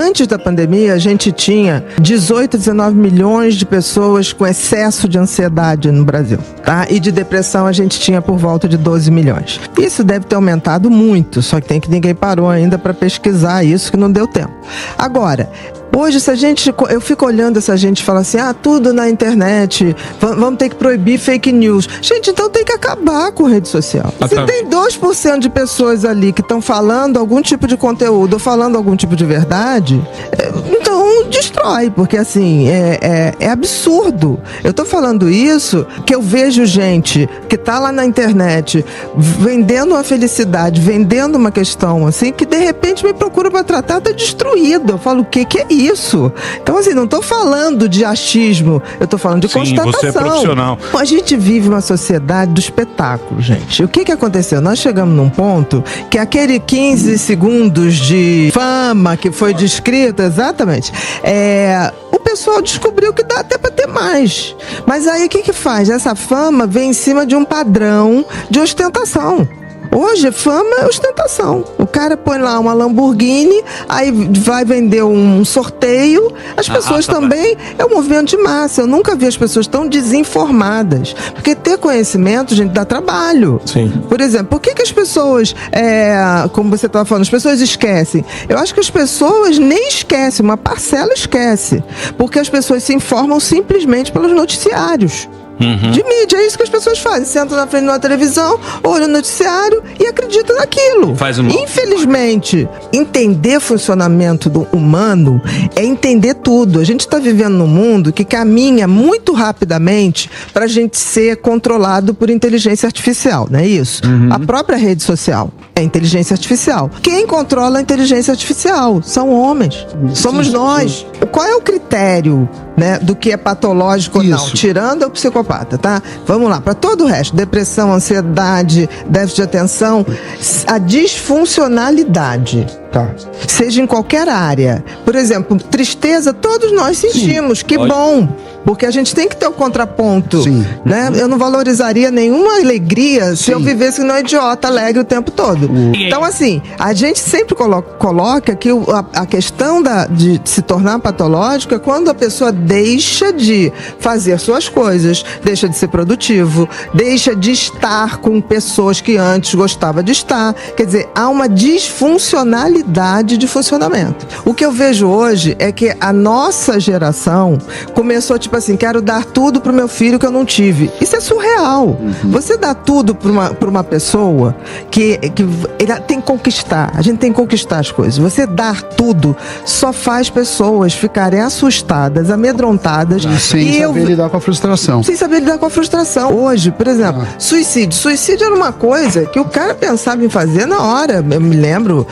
antes da pandemia, a gente tinha 18, 19 milhões de pessoas com excesso de ansiedade no Brasil, tá? E de depressão a gente tinha por volta de 12 milhões. Isso deve ter aumentado muito, só que ninguém parou ainda para pesquisar isso, que não deu tempo. Agora, hoje, eu fico olhando essa gente e falo assim, tudo na internet, vamos ter que proibir fake news. Gente, então tem que acabar com rede social. Se tem 2% de pessoas ali que estão falando algum tipo de conteúdo ou falando algum tipo de verdade, então destrói, porque assim, é absurdo. Eu tô falando isso que eu vejo gente que tá lá na internet vendendo uma felicidade, vendendo uma questão assim, que de repente me procura para tratar, tá destruído. Eu falo, o que é isso? Então assim, não tô falando de achismo, eu tô falando de constatação. Você é profissional. A gente vive uma sociedade do espetáculo, gente. O que aconteceu? Nós chegamos num ponto que aquele 15 segundos de fama que foi descrito, exatamente, o pessoal descobriu que dá até para ter mais. Mas aí o que faz? Essa fama vem em cima de um padrão de ostentação. Hoje, fama é ostentação. O cara põe lá uma Lamborghini, aí vai vender um sorteio. As pessoas também... É um movimento de massa. Eu nunca vi as pessoas tão desinformadas. Porque ter conhecimento, gente, dá trabalho. Sim. Por exemplo, por que as pessoas... como você estava falando, as pessoas esquecem? Eu acho que as pessoas nem esquecem. Uma parcela esquece. Porque as pessoas se informam simplesmente pelos noticiários. De mídia, é isso que as pessoas fazem. Sentam na frente de uma televisão, olham o noticiário e acreditam naquilo. Infelizmente, entender o funcionamento do humano é entender tudo. A gente está vivendo num mundo que caminha muito rapidamente para a gente ser controlado por inteligência artificial, não é isso? A própria rede social é inteligência artificial. Quem controla a inteligência artificial? São homens. Somos nós. Qual é o critério, né, do que é patológico ou não? Tirando o psicopata, tá? Vamos lá, para todo o resto, depressão, ansiedade, déficit de atenção, a disfuncionalidade. Tá. Seja em qualquer área. Por exemplo, tristeza, todos nós sentimos. Que bom, porque a gente tem que ter o contraponto. Né? Eu não valorizaria nenhuma alegria se eu vivesse no idiota alegre o tempo todo. Então, assim, a gente sempre coloca que a questão de se tornar patológico é quando a pessoa deixa de fazer suas coisas, deixa de ser produtivo, deixa de estar com pessoas que antes gostava de estar. Quer dizer, há uma disfuncionalidade de funcionamento. O que eu vejo hoje é que a nossa geração começou tipo assim, quero dar tudo pro meu filho que eu não tive. Isso é surreal. Você dá tudo pra uma pessoa que ele tem que conquistar. A gente tem que conquistar as coisas. Você dar tudo só faz pessoas ficarem assustadas, amedrontadas. Sem saber lidar com a frustração. Sem saber lidar com a frustração. Hoje, por exemplo, suicídio. Suicídio era uma coisa que o cara pensava em fazer na hora. Eu me lembro,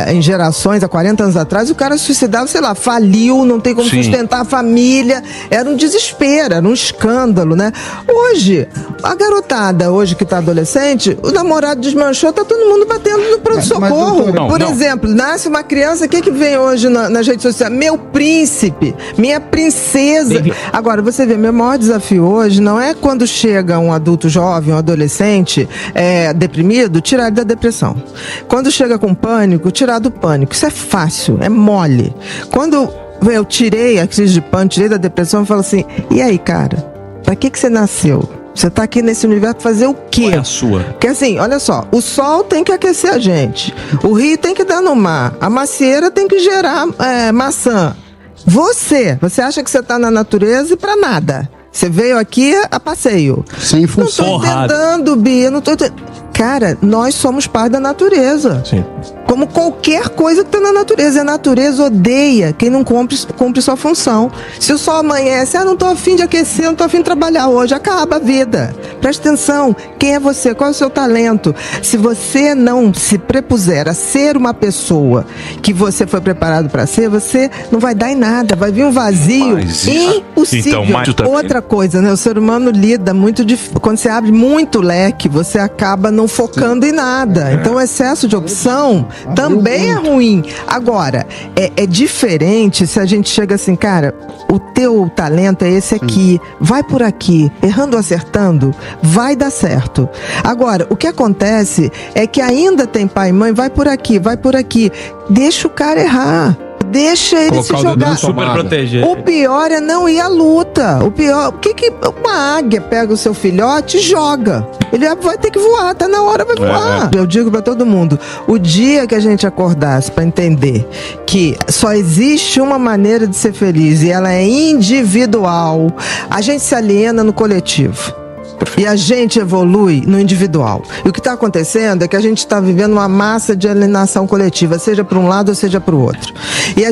em gerações, há 40 anos atrás, o cara suicidava, sei lá, faliu, não tem como sustentar a família. Era um desespero, era um escândalo, né? Hoje, a garotada, hoje que tá adolescente, o namorado desmanchou, tá todo mundo batendo no pronto-socorro. Por exemplo, nasce uma criança, o que vem hoje nas redes sociais? Meu príncipe, minha princesa. Agora, você vê, meu maior desafio hoje não é quando chega um adulto jovem, um adolescente deprimido, tirar ele da depressão. Quando chega com pânico, tirar do pânico. Isso é fácil, é mole. Quando eu tirei a crise de pânico, tirei da depressão, eu falo assim, e aí, cara, pra que você nasceu? Você tá aqui nesse universo fazer o quê? Qual é a sua? Porque assim, olha só, o sol tem que aquecer a gente, o rio tem que dar no mar, a macieira tem que gerar maçã. Você acha que você tá na natureza e pra nada. Você veio aqui a passeio. Sem função. Não tô entendendo, Bia, não tô entendendo. Cara, nós somos parte da natureza. Sim. Como qualquer coisa que tá na natureza. A natureza odeia quem não cumpre sua função. Se o sol amanhece, não tô afim de aquecer, não tô afim de trabalhar hoje, acaba a vida. Presta atenção, quem é você? Qual é o seu talento? Se você não se prepuser a ser uma pessoa que você foi preparado para ser, você não vai dar em nada, vai vir um vazio impossível. Então, outra coisa, né? O ser humano lida muito difícil. Quando você abre muito leque, você acaba não focando em nada. Então o excesso de opção também é ruim. Agora, é diferente se a gente chega assim, cara, o teu talento é esse aqui, vai por aqui, errando ou acertando, vai dar certo. Agora, o que acontece é que ainda tem pai e mãe, vai por aqui, deixa o cara errar. deixa ele se jogar. Super proteger. O pior é não ir à luta. O pior, o que uma águia pega o seu filhote e joga? Ele vai ter que voar, tá na hora, vai voar. Eu digo pra todo mundo, o dia que a gente acordasse pra entender que só existe uma maneira de ser feliz e ela é individual, a gente se aliena no coletivo. E a gente evolui no individual. E o que está acontecendo é que a gente está vivendo uma massa de alienação coletiva, seja para um lado ou seja para o outro. E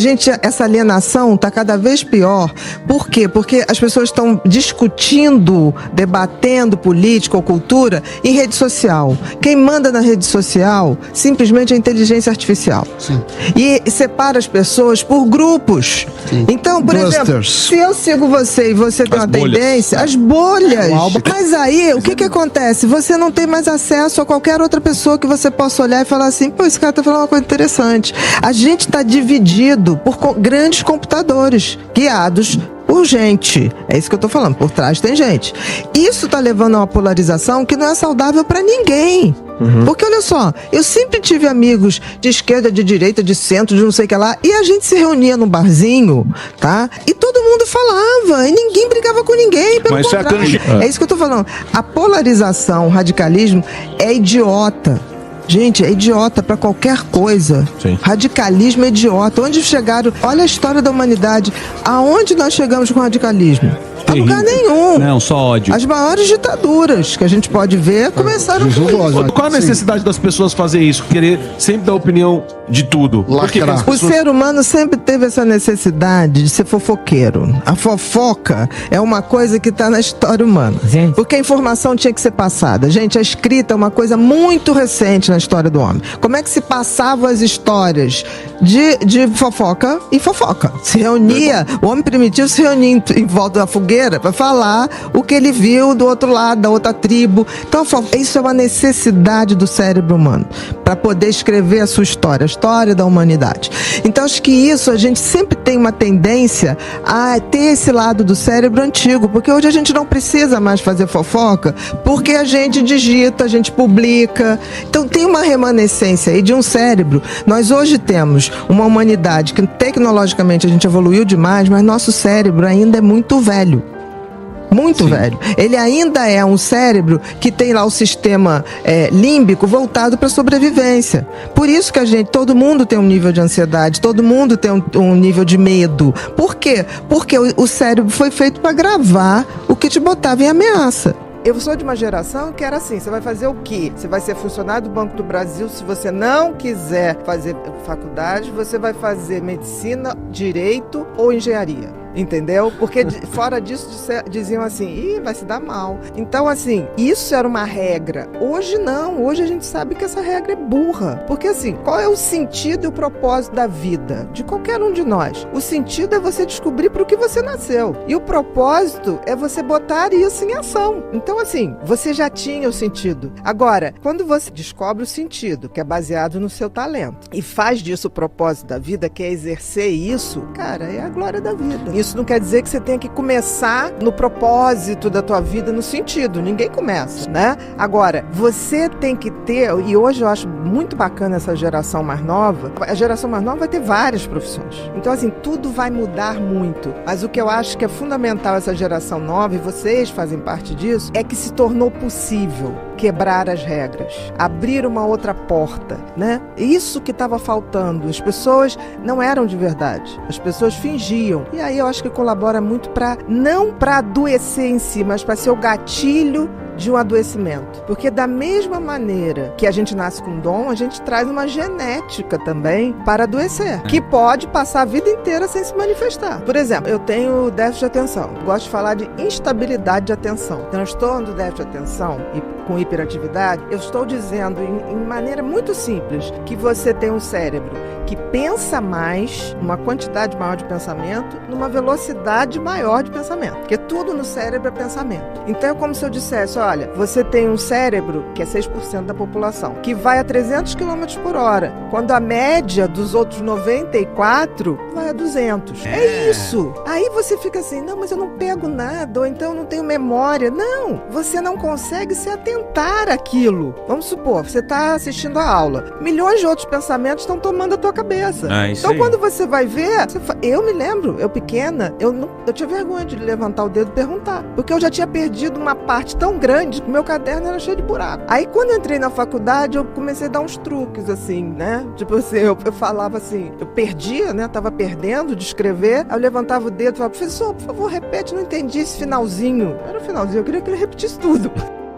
essa alienação está cada vez pior. Por quê? Porque as pessoas estão discutindo, debatendo política ou cultura em rede social. Quem manda na rede social simplesmente é a inteligência artificial. Sim. E separa as pessoas por grupos. Sim. Então, por exemplo, se eu sigo você e você tem uma tendência, as bolhas. Mas aí, o que acontece? Você não tem mais acesso a qualquer outra pessoa que você possa olhar e falar assim, pô, esse cara tá falando uma coisa interessante. A gente tá dividido por grandes computadores guiados por gente. É isso que eu tô falando. Por trás tem gente. Isso tá levando a uma polarização que não é saudável pra ninguém. Porque olha só, eu sempre tive amigos de esquerda, de direita, de centro, de não sei o que lá, e a gente se reunia num barzinho, tá? E todo mundo falava, e ninguém brigava com ninguém, pelo contrário. É isso que eu tô falando. A polarização, o radicalismo é idiota. Gente, é idiota pra qualquer coisa. Sim. Radicalismo é idiota. Onde chegaram? Olha a história da humanidade. Aonde nós chegamos com o radicalismo? A lugar nenhum. Não, só ódio. As maiores ditaduras que a gente pode ver começaram com isso. Qual a necessidade das pessoas fazer isso? Querer sempre dar opinião de tudo? O ser humano sempre teve essa necessidade de ser fofoqueiro. A fofoca é uma coisa que está na história humana. Porque a informação tinha que ser passada. Gente, a escrita é uma coisa muito recente na história do homem. Como é que se passavam as histórias de fofoca e fofoca? Se reunia, o homem primitivo se reunia em volta da fogueira para falar o que ele viu do outro lado, da outra tribo. Então, isso é uma necessidade do cérebro humano para poder escrever a sua história, a história da humanidade. Então, acho que isso a gente sempre tem uma tendência a ter esse lado do cérebro antigo, porque hoje a gente não precisa mais fazer fofoca, porque a gente digita, a gente publica. Então, tem uma remanescência aí de um cérebro. Nós hoje temos uma humanidade que tecnologicamente a gente evoluiu demais, mas nosso cérebro ainda é muito velho. Muito velho. Ele ainda é um cérebro que tem lá o sistema límbico voltado para a sobrevivência. Por isso que todo mundo tem um nível de ansiedade, todo mundo tem um nível de medo. Por quê? Porque o cérebro foi feito para gravar o que te botava em ameaça. Eu sou de uma geração que era assim, você vai fazer o quê? Você vai ser funcionário do Banco do Brasil, se você não quiser fazer faculdade, você vai fazer medicina, direito ou engenharia. Entendeu? Porque fora disso diziam assim, vai se dar mal. Então assim, isso era uma regra. Hoje não, hoje a gente sabe que essa regra é burra. Porque assim, qual é o sentido e o propósito da vida? De qualquer um de nós. O sentido é você descobrir para o que você nasceu. E o propósito é você botar isso em ação. Então assim, você já tinha o sentido. Agora, quando você descobre o sentido, que é baseado no seu talento, e faz disso o propósito da vida, que é exercer isso, cara, é a glória da vida. Isso não quer dizer que você tenha que começar no propósito da tua vida, no sentido. Ninguém começa, né? Agora, você tem que ter, e hoje eu acho muito bacana essa geração mais nova, a geração mais nova vai ter várias profissões. Então, assim, tudo vai mudar muito. Mas o que eu acho que é fundamental essa geração nova, e vocês fazem parte disso, é que se tornou possível quebrar as regras, abrir uma outra porta, né? Isso que estava faltando. As pessoas não eram de verdade. As pessoas fingiam. E aí eu acho que colabora muito não para adoecer em si, mas para ser o gatilho de um adoecimento. Porque da mesma maneira que a gente nasce com dom, a gente traz uma genética também para adoecer, que pode passar a vida inteira sem se manifestar. Por exemplo, eu tenho déficit de atenção. Gosto de falar de instabilidade de atenção. Transtorno do déficit de atenção e com hiperatividade, eu estou dizendo em maneira muito simples que você tem um cérebro que pensa mais, uma quantidade maior de pensamento, numa velocidade maior de pensamento. Porque tudo no cérebro é pensamento. Então é como se eu dissesse, olha, você tem um cérebro, que é 6% da população, que vai a 300 km por hora, quando a média dos outros 94 vai a 200. É isso. Aí você fica assim, não, mas eu não pego nada, ou então eu não tenho memória. Não, você não consegue ser atento alimentar aquilo. Vamos supor, você está assistindo a aula, milhões de outros pensamentos estão tomando a tua cabeça. Isso então aí. quando você vai ver, eu me lembro, eu pequena, eu tinha vergonha de levantar o dedo e perguntar, porque eu já tinha perdido uma parte tão grande que meu caderno era cheio de buraco. Aí quando eu entrei na faculdade, eu comecei a dar uns truques, assim, né? Tipo assim, eu falava assim, eu perdia, né? Tava perdendo de escrever, aí eu levantava o dedo e falava, professor, por favor, repete, não entendi esse finalzinho. Era o finalzinho, eu queria que ele repetisse tudo.